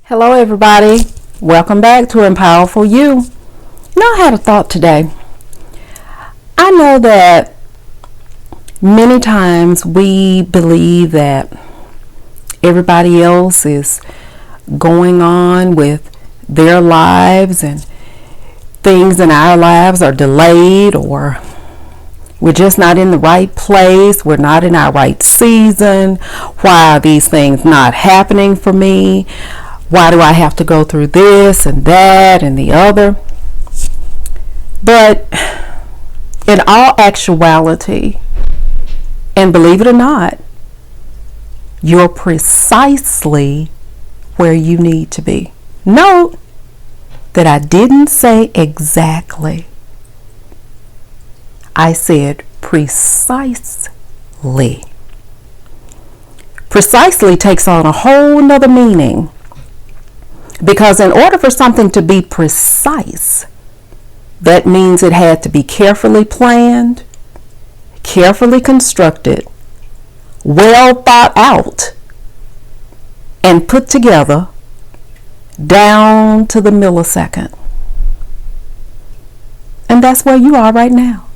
Hello everybody, welcome back to Empowerful You. I had a thought today. I know that many times we believe that everybody else is going on with their lives and things in our lives are delayed, or we're just not in the right place, we're not in our right season. Why are these things not happening for me? Why do I have to go through this and that and the other? But in all actuality, and believe it or not, you're precisely where you need to be. Note that I didn't say exactly. I said precisely. Precisely takes on a whole nother meaning. Because in order for something to be precise, that means it had to be carefully planned, carefully constructed, well thought out, and put together down to the millisecond. And that's where you are right now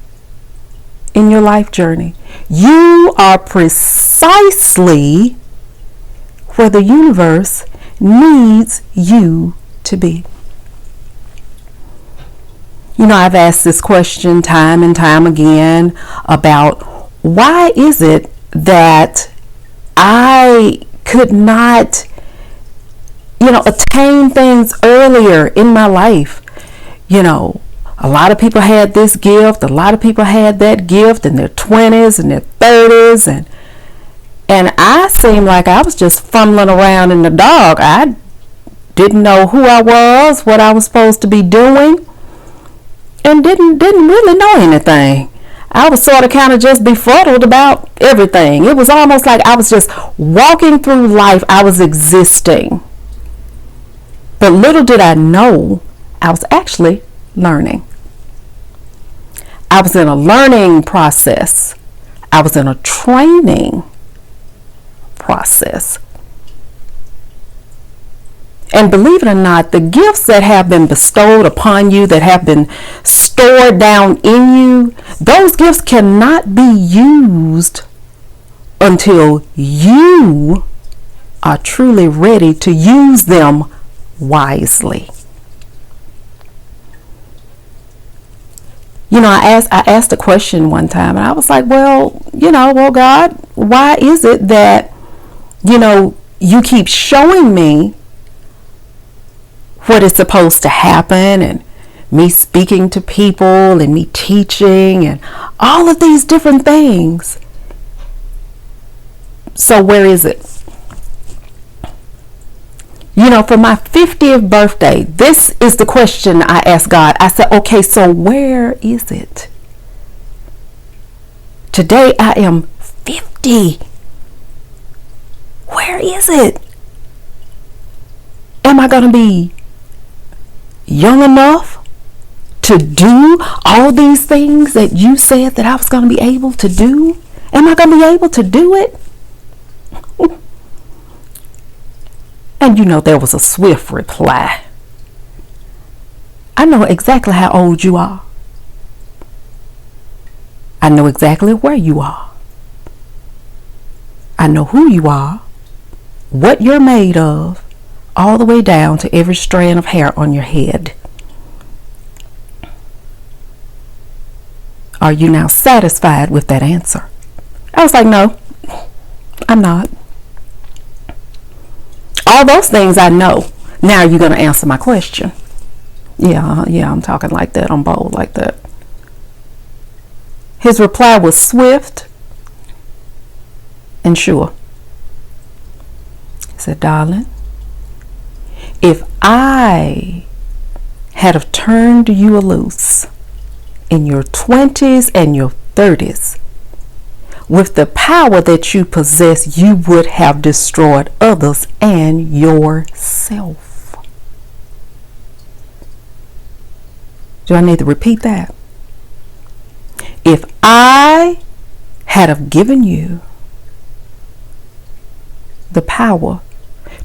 in your life journey. You are precisely where the universe needs you to be. I've asked this question time and time again about why is it that I could not, attain things earlier in my life. A lot of people had this gift, a lot of people had that gift in their 20s and their 30s, and I seemed like I was just fumbling around in the dark. I didn't know who I was, what I was supposed to be doing, and didn't really know anything. I was sort of kind of just befuddled about everything. It was almost like I was just walking through life. I was existing. But little did I know, I was actually learning. I was in a learning process. I was in a training process. And believe it or not, the gifts that have been bestowed upon you, that have been stored down in you, those gifts cannot be used until you are truly ready to use them wisely. I asked a question one time, and I was like, well, God, why is it that you keep showing me what is supposed to happen, and me speaking to people and me teaching and all of these different things? So where is it? For my 50th birthday, this is the question I asked God. I said, okay, so where is it? Today I am 50. Where is it? Am I going to be young enough to do all these things that you said that I was going to be able to do? Am I going to be able to do it? And there was a swift reply. I know exactly how old you are. I know exactly where you are. I know who you are, what you're made of, all the way down to every strand of hair on your head. Are you now satisfied with that answer? I was like, no, I'm not. All those things I know. Now you're going to answer my question. Yeah, I'm talking like that. I'm bold like that. His reply was swift and sure. He said, darling, if I had have turned you loose in your 20s and your 30s, with the power that you possess, you would have destroyed others and yourself. Do I need to repeat that? If I had have given you the power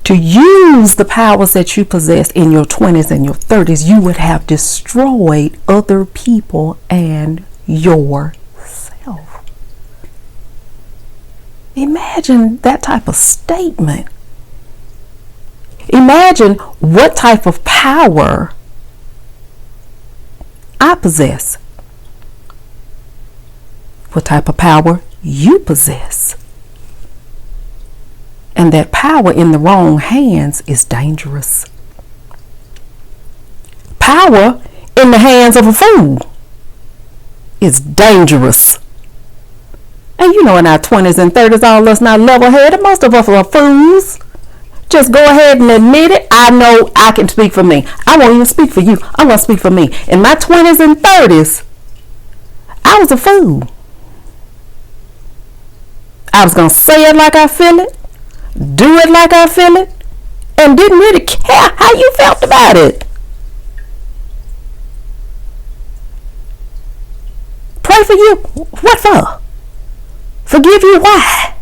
to use the powers that you possess in your 20s and your 30s, you would have destroyed other people and yourself. Imagine that type of statement. Imagine what type of power I possess. What type of power you possess. And that power in the wrong hands is dangerous. Power in the hands of a fool is dangerous. And you know, in our 20s and 30s, all of us not level-headed. Most of us are fools. Just go ahead and admit it. I know I can speak for me. I won't even speak for you. I'm going to speak for me. In my 20s and 30s, I was a fool. I was going to say it like I feel it, do it like I feel it, and didn't really care how you felt about it. Pray for you. What for? Forgive you. Why?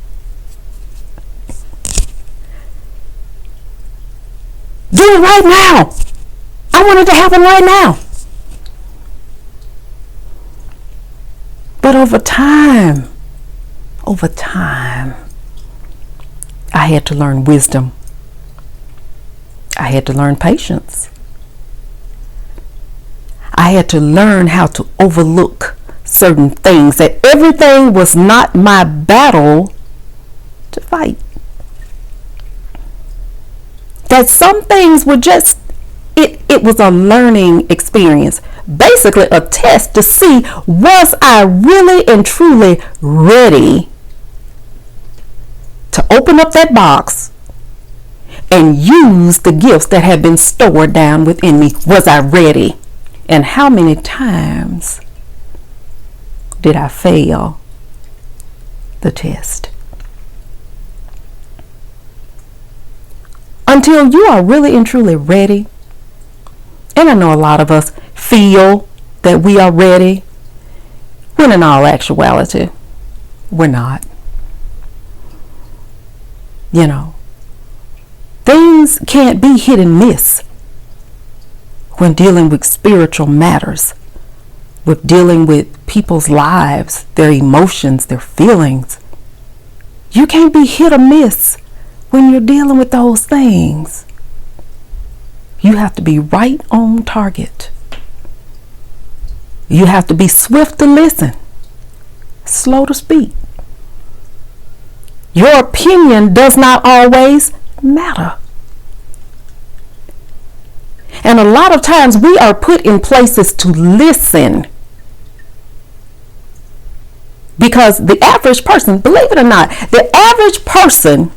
Do it right now. I want it to happen right now. But over time, I had to learn wisdom. I had to learn patience. I had to learn how to overlook certain things, that everything was not my battle to fight. That some things were just, it was a learning experience. Basically a test to see, was I really and truly ready to open up that box and use the gifts that had been stored down within me? Was I ready? And how many times did I fail the test? Until you are really and truly ready, and I know a lot of us feel that we are ready, when in all actuality, we're not. You know, things can't be hit and miss when dealing with spiritual matters, with dealing with people's lives, their emotions, their feelings. You can't be hit or miss when you're dealing with those things. You have to be right on target. You have to be swift to listen, slow to speak. Your opinion does not always matter. And a lot of times we are put in places to listen. Because the average person, believe it or not, the average person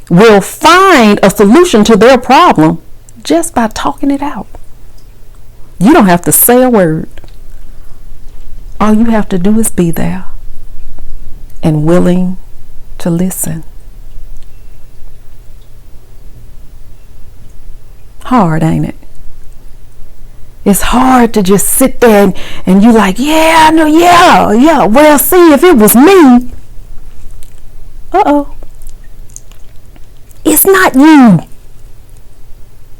will find a solution to their problem just by talking it out. You don't have to say a word. All you have to do is be there and willing to listen. Hard, ain't it? It's hard to just sit there and you like, yeah, I know, yeah. Well, see, if it was me. Uh-oh. It's not you.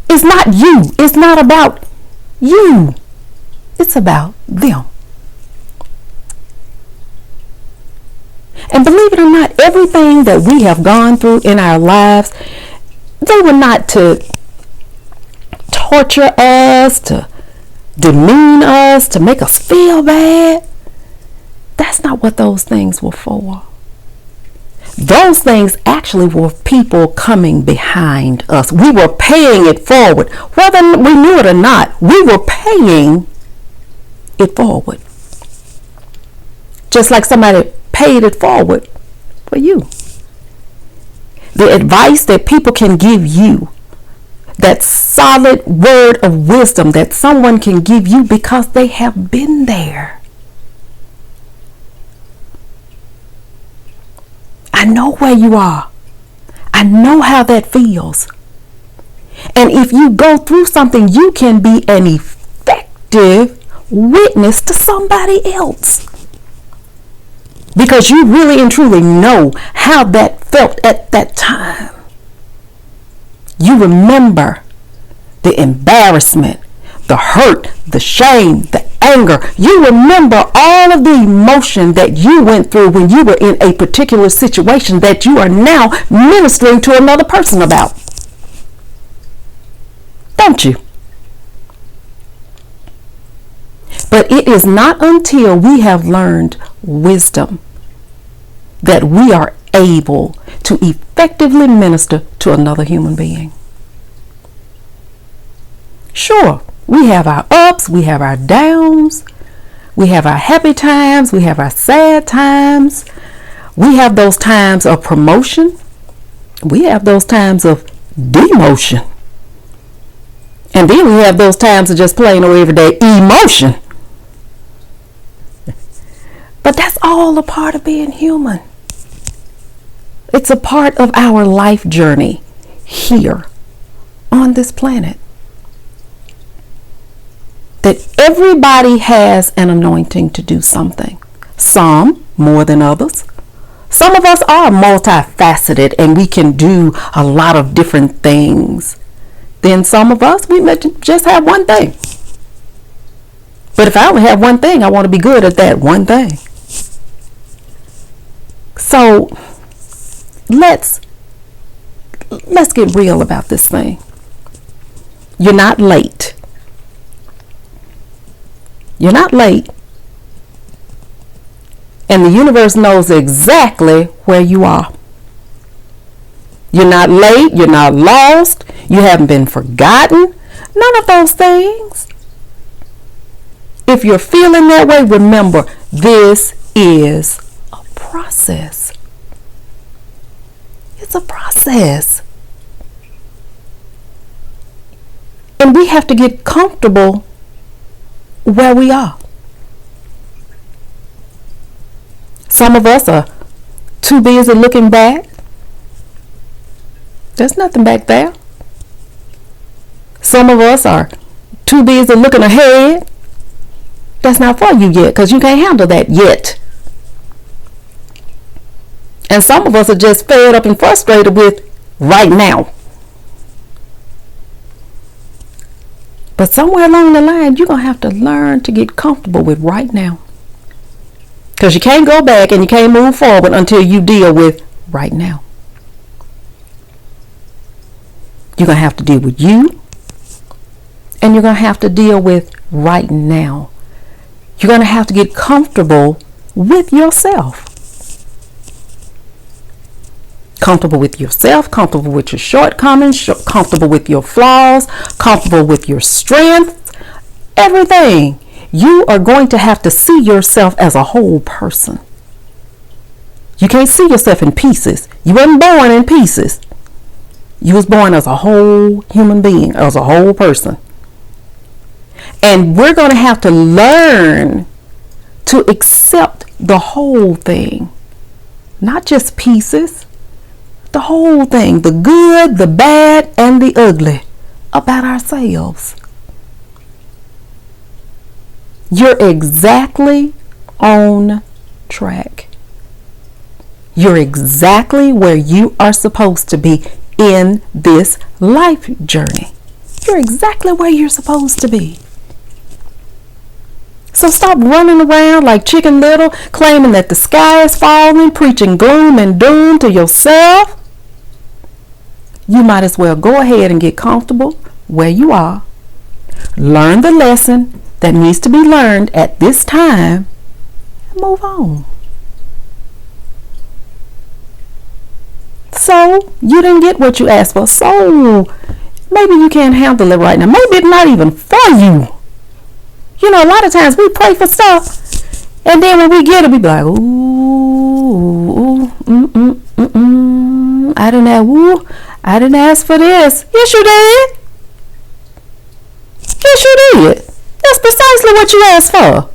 It's not you. It's not about you. It's about them. And believe it or not, everything that we have gone through in our lives, they were not to torture us, to demean us, to make us feel bad. That's not what those things were for. Those things actually were people coming behind us. We were paying it forward. Whether we knew it or not, we were paying it forward. Just like somebody paid it forward for you. The advice that people can give you, that solid word of wisdom that someone can give you because they have been there. I know where you are. I know how that feels. And if you go through something, you can be an effective witness to somebody else. Because you really and truly know how that felt at that time. You remember the embarrassment, the hurt, the shame, the anger. You remember all of the emotion that you went through when you were in a particular situation that you are now ministering to another person about. Don't you? But it is not until we have learned wisdom that we are able to effectively minister to another human being. Sure, we have our ups, we have our downs, we have our happy times, we have our sad times, we have those times of promotion, we have those times of demotion, and then we have those times of just plain or everyday emotion. But that's all a part of being human. It's a part of our life journey here on this planet. That everybody has an anointing to do something. Some more than others. Some of us are multifaceted and we can do a lot of different things. Then some of us, we may just have one thing. But if I only have one thing, I want to be good at that one thing. So let's get real about this thing. You're not late. You're not late. And the universe knows exactly where you are. You're not late. You're not lost. You haven't been forgotten. None of those things. If you're feeling that way, remember, this is a process. It's a process. And we have to get comfortable where we are. Some of us are too busy looking back. There's nothing back there. Some of us are too busy looking ahead. That's not for you yet, because you can't handle that yet. And some of us are just fed up and frustrated with right now. But somewhere along the line, you're going to have to learn to get comfortable with right now. Because you can't go back and you can't move forward until you deal with right now. You're going to have to deal with you. And you're going to have to deal with right now. You're going to have to get comfortable with yourself. Comfortable with yourself, comfortable with your shortcomings, comfortable with your flaws, comfortable with your strengths, everything. You are going to have to see yourself as a whole person. You can't see yourself in pieces. You weren't born in pieces. You was born as a whole human being, as a whole person. And we're going to have to learn to accept the whole thing, not just pieces. The whole thing, the good, the bad, and the ugly about ourselves. You're exactly on track. You're exactly where you are supposed to be in this life journey. You're exactly where you're supposed to be. So stop running around like Chicken Little, claiming that the sky is falling, preaching gloom and doom to yourself. You might as well go ahead and get comfortable where you are. Learn the lesson that needs to be learned at this time and move on. So you didn't get what you asked for. So maybe you can't handle it right now. Maybe it's not even for you. You know, a lot of times we pray for stuff, and then when we get it, we be like, I didn't ask for this. Yes, you did. Yes, you did. That's precisely what you asked for.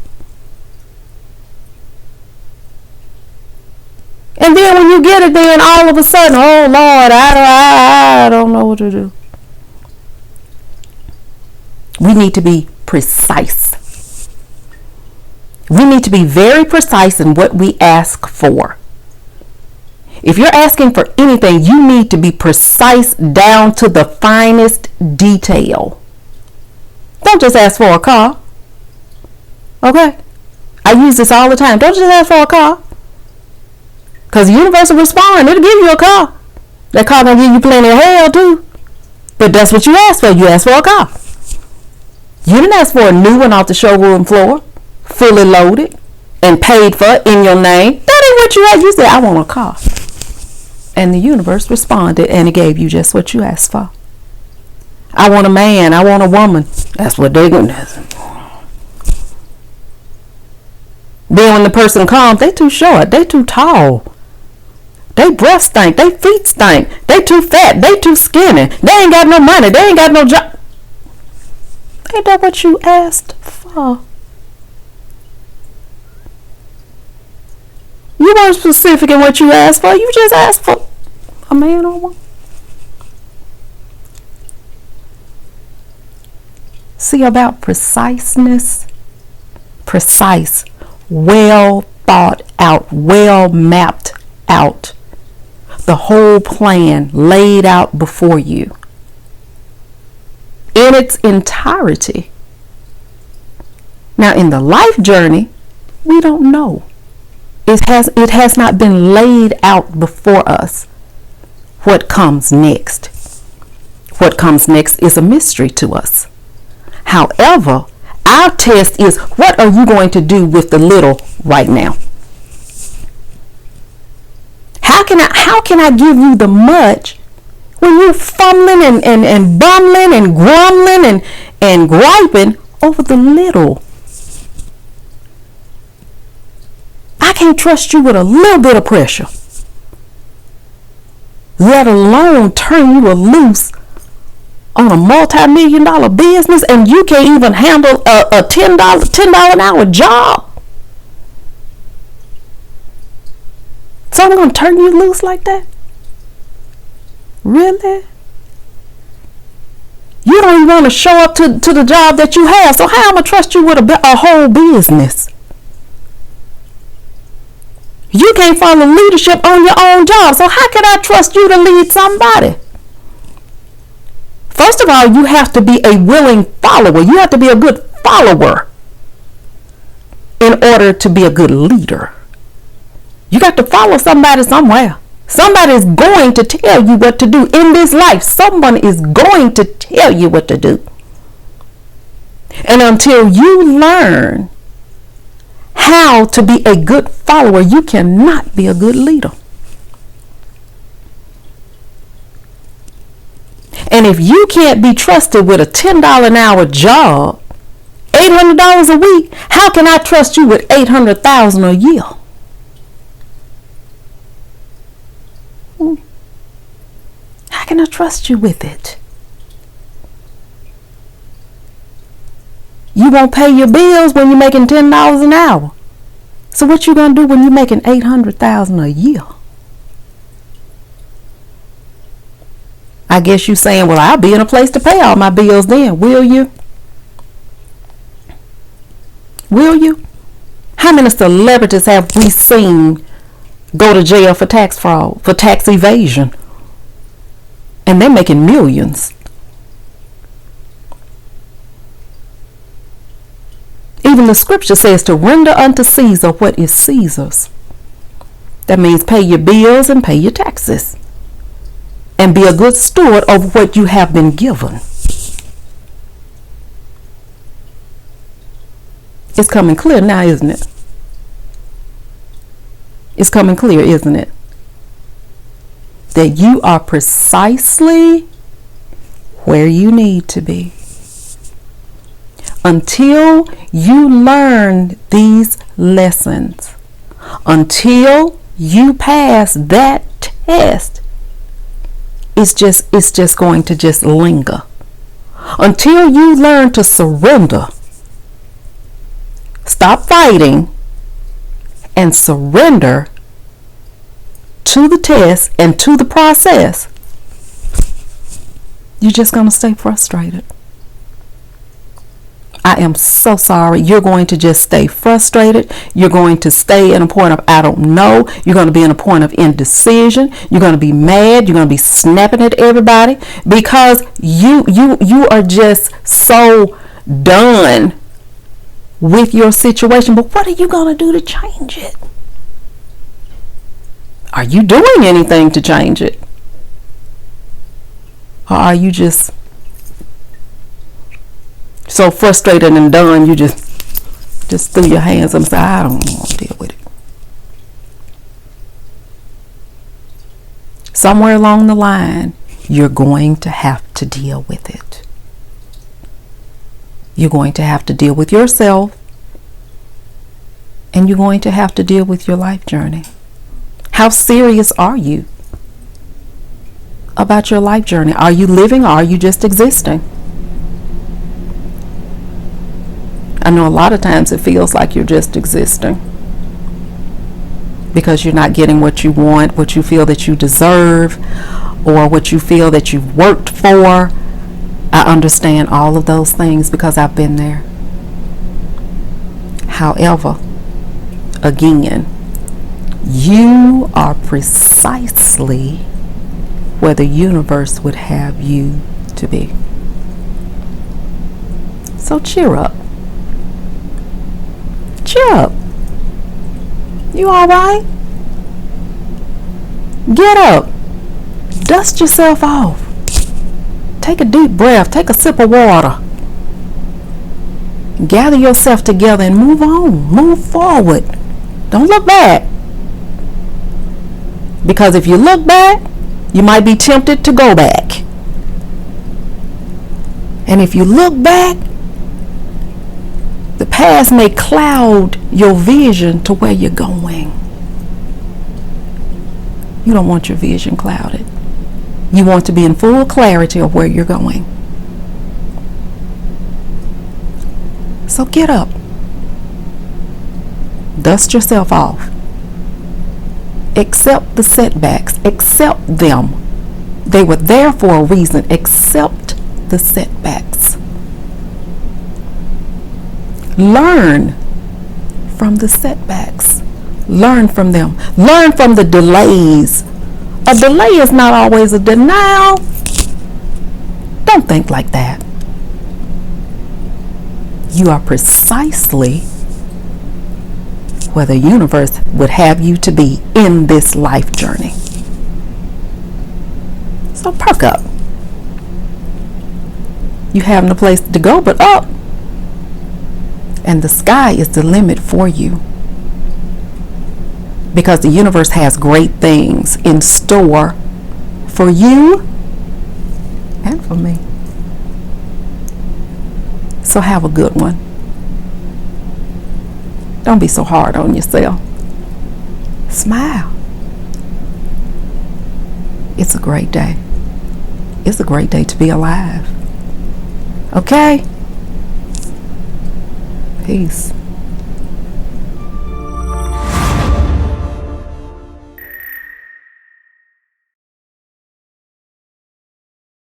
And then when you get it, then all of a sudden, oh Lord, I don't know what to do. We need to be precise. We need to be very precise in what we ask for. If you're asking for anything, you need to be precise down to the finest detail. Don't just ask for a car. Okay? I use this all the time. Don't just ask for a car. Because the universe will respond. It'll give you a car. That car gonna give you plenty of hell too. But that's what you asked for. You asked for a car. You didn't ask for a new one off the showroom floor, fully loaded and paid for in your name. That ain't what you asked. You said, I want a car. And the universe responded and it gave you just what you asked for. I want a man. I want a woman. That's what they're going to do. Then when the person comes, they too short. They too tall. They breath stink. They feet stink. They too fat. They too skinny. They ain't got no money. They ain't got no job. Ain't that what you asked for? You weren't specific in what you asked for. You just asked for a man or a woman. See about preciseness? Precise. Well thought out. Well mapped out. The whole plan laid out before you. In its entirety. Now in the life journey, we don't know. It has not been laid out before us what comes next. What comes next is a mystery to us. However, our test is, what are you going to do with the little right now? How can I give you the much when you're fumbling and bumbling and grumbling and griping over the little? I can't trust you with a little bit of pressure, let alone turn you loose on a multi-million-dollar business, and you can't even handle a $10 an hour job. So I'm going to turn you loose like that? Really? You don't even want to show up to the job that you have. So how am I going to trust you with a whole business? You can't follow leadership on your own job. So how can I trust you to lead somebody? First of all, you have to be a willing follower. You have to be a good follower in order to be a good leader. You got to follow somebody somewhere. Somebody is going to tell you what to do in this life. Someone is going to tell you what to do. And until you learn how to be a good follower, you cannot be a good leader. And if you can't be trusted with a $10 an hour job, $800 a week, how can I trust you with $800,000 a year? How can I trust you with it? You won't pay your bills when you're making $10 an hour. So what you gonna do when you're making $800,000 a year? I guess you're saying, well, I'll be in a place to pay all my bills then. Will you? Will you? How many celebrities have we seen go to jail for tax fraud, for tax evasion? And they're making millions. Even the scripture says to render unto Caesar what is Caesar's. That means pay your bills and pay your taxes. And be a good steward of what you have been given. It's coming clear now, isn't it? It's coming clear, isn't it? That you are precisely where you need to be. Until you learn these lessons, until you pass that test, it's just going to just linger. Until you learn to surrender, stop fighting, and surrender to the test and to the process, you're just going to stay frustrated. I am so sorry. You're going to just stay frustrated. You're going to stay in a point of I don't know. You're going to be in a point of indecision. You're going to be mad. You're going to be snapping at everybody because you are just so done with your situation. But what are you going to do to change it? Are you doing anything to change it? Or are you just so frustrated and done, you just threw your hands up and said, I don't want to deal with it? Somewhere along the line, you're going to have to deal with it. You're going to have to deal with yourself, and you're going to have to deal with your life journey. How serious are you about your life journey? Are you living or are you just existing? I know a lot of times it feels like you're just existing because you're not getting what you want, what you feel that you deserve, or what you feel that you've worked for. I understand all of those things because I've been there. However, again, you are precisely where the universe would have you to be. So cheer up. Cheer up. You all right? Get up. Dust yourself off. Take a deep breath. Take a sip of water. Gather yourself together and move on. Move forward. Don't look back. Because if you look back, you might be tempted to go back. And if you look back, the past may cloud your vision to where you're going. You don't want your vision clouded. You want to be in full clarity of where you're going. So get up. Dust yourself off. Accept the setbacks. Accept them. They were there for a reason. Accept the setbacks. Learn from the setbacks. Learn from them. Learn from the delays. A delay is not always a denial. Don't think like that. You are precisely where the universe would have you to be in this life journey. So perk up. You have no place to go but up. And the sky is the limit for you. Because the universe has great things in store for you and for me. So have a good one. Don't be so hard on yourself. Smile. It's a great day. It's a great day to be alive. Okay? Peace.